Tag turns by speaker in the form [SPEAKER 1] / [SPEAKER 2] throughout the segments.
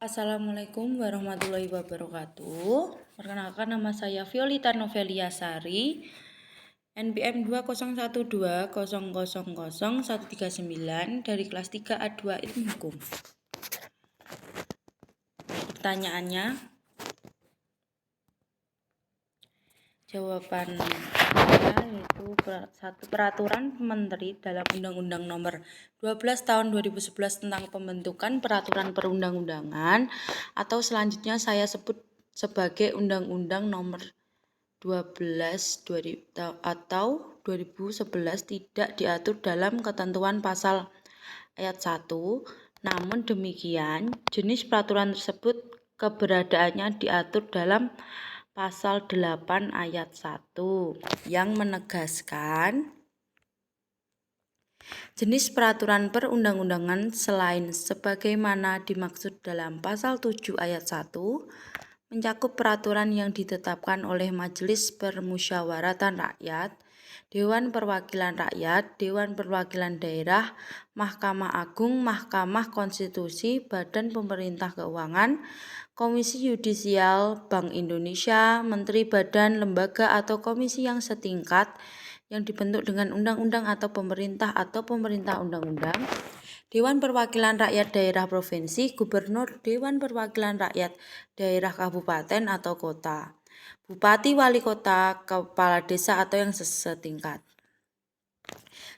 [SPEAKER 1] Assalamualaikum warahmatullahi wabarakatuh. Perkenalkan, nama saya Violita Novelia Sari, NPM 2012000139 dari kelas 3A2 Ilmu Hukum. Pertanyaannya, jawabannya yaitu satu, peraturan Menteri dalam Undang-Undang Nomor 12 Tahun 2011 tentang pembentukan peraturan perundang-undangan, atau selanjutnya saya sebut sebagai Undang-Undang Nomor 12 atau 2011 tidak diatur dalam ketentuan pasal ayat 1. Namun demikian, jenis peraturan tersebut keberadaannya diatur dalam pasal 8 ayat 1 yang menegaskan jenis peraturan perundang-undangan selain sebagaimana dimaksud dalam pasal 7 ayat 1 mencakup peraturan yang ditetapkan oleh Majelis Permusyawaratan Rakyat, Dewan Perwakilan Rakyat, Dewan Perwakilan Daerah, Mahkamah Agung, Mahkamah Konstitusi, Badan Pemerintah Keuangan, Komisi Yudisial, Bank Indonesia, Menteri, Badan, Lembaga, atau komisi yang setingkat yang dibentuk dengan undang-undang atau pemerintah undang-undang, Dewan Perwakilan Rakyat Daerah Provinsi, Gubernur, Dewan Perwakilan Rakyat Daerah Kabupaten atau Kota, Bupati, Wali Kota, Kepala Desa atau yang setingkat.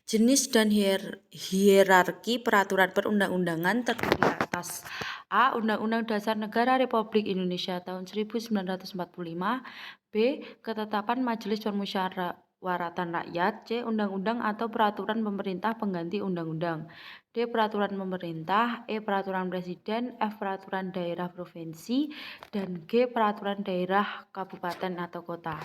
[SPEAKER 1] Jenis dan hierarki peraturan perundang-undangan terdiri atas A. Undang-Undang Dasar Negara Republik Indonesia tahun 1945. B. Ketetapan Majelis Permusyawaratan Rakyat. C. Undang-undang atau peraturan pemerintah pengganti undang-undang. D. Peraturan pemerintah. E. Peraturan presiden. F. Peraturan daerah provinsi. Dan G. Peraturan daerah kabupaten atau kota.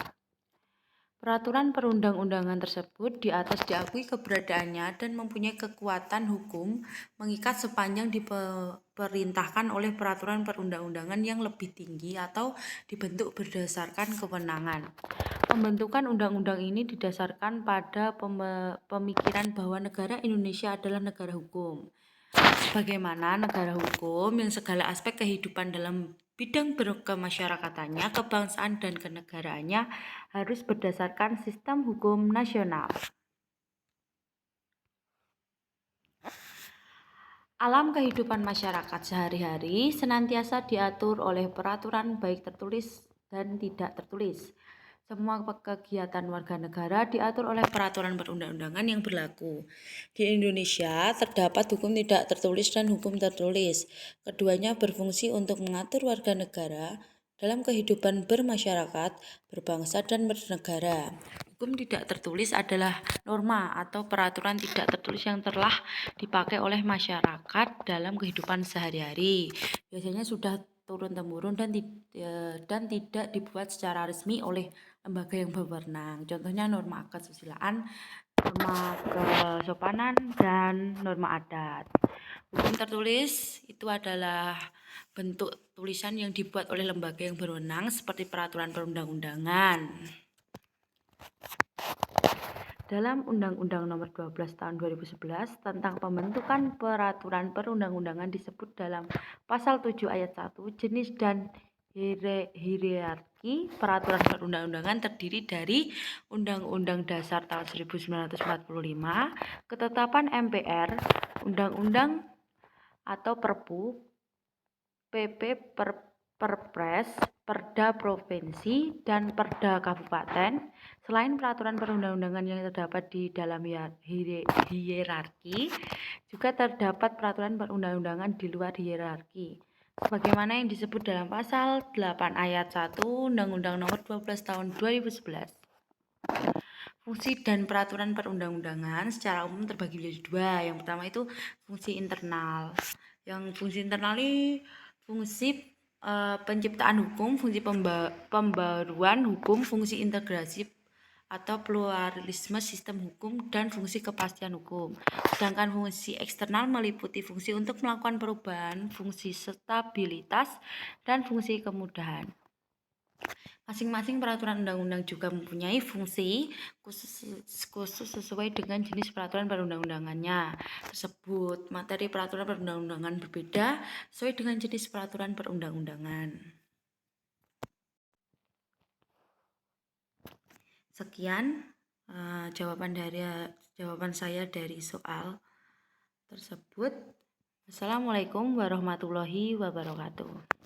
[SPEAKER 1] Peraturan perundang-undangan tersebut di atas diakui keberadaannya dan mempunyai kekuatan hukum mengikat sepanjang diperintahkan oleh peraturan perundang-undangan yang lebih tinggi atau dibentuk berdasarkan kewenangan. Pembentukan undang-undang ini didasarkan pada pemikiran bahwa negara Indonesia adalah negara hukum. Bagaimana negara hukum yang segala aspek kehidupan dalam bidang kemasyarakatan, kebangsaan, dan kenegaraannya harus berdasarkan sistem hukum nasional. Alam kehidupan masyarakat sehari-hari senantiasa diatur oleh peraturan baik tertulis dan tidak tertulis. Semua kegiatan warga negara diatur oleh peraturan perundang-undangan yang berlaku. Di Indonesia terdapat hukum tidak tertulis dan hukum tertulis. Keduanya berfungsi untuk mengatur warga negara dalam kehidupan bermasyarakat, berbangsa, dan bernegara. Hukum tidak tertulis adalah norma atau peraturan tidak tertulis yang telah dipakai oleh masyarakat dalam kehidupan sehari-hari. Biasanya sudah turun-temurun dan tidak dibuat secara resmi oleh lembaga yang berwenang. Contohnya norma kesusilaan, norma kesopanan, dan norma adat. Hukum tertulis itu adalah bentuk tulisan yang dibuat oleh lembaga yang berwenang seperti peraturan perundang-undangan. Dalam Undang-Undang Nomor 12 Tahun 2011 tentang pembentukan peraturan perundang-undangan disebut dalam pasal 7 ayat 1, jenis dan hierarki peraturan perundang-undangan terdiri dari Undang-Undang Dasar tahun 1945, ketetapan MPR, Undang-Undang atau Perpu, PP, Perpres, Perda Provinsi, dan Perda Kabupaten. Selain peraturan perundang-undangan yang terdapat di dalam hierarki, juga terdapat peraturan perundang-undangan di luar hierarki, sebagaimana yang disebut dalam pasal 8 ayat 1 Undang-Undang Nomor 12 Tahun 2011. Fungsi dan peraturan perundang-undangan secara umum terbagi menjadi dua. Yang pertama itu fungsi internal. Yang fungsi internal ini fungsi penciptaan hukum, fungsi pembaruan hukum, fungsi integrasi atau pluralisme sistem hukum, dan fungsi kepastian hukum. Sedangkan fungsi eksternal meliputi fungsi untuk melakukan perubahan, fungsi stabilitas, dan fungsi kemudahan. Masing-masing peraturan undang-undang juga mempunyai fungsi khusus sesuai dengan jenis peraturan perundang-undangannya tersebut. Materi peraturan perundang-undangan berbeda sesuai dengan jenis peraturan perundang-undangan. Sekian jawaban saya dari soal tersebut. Assalamualaikum warahmatullahi wabarakatuh.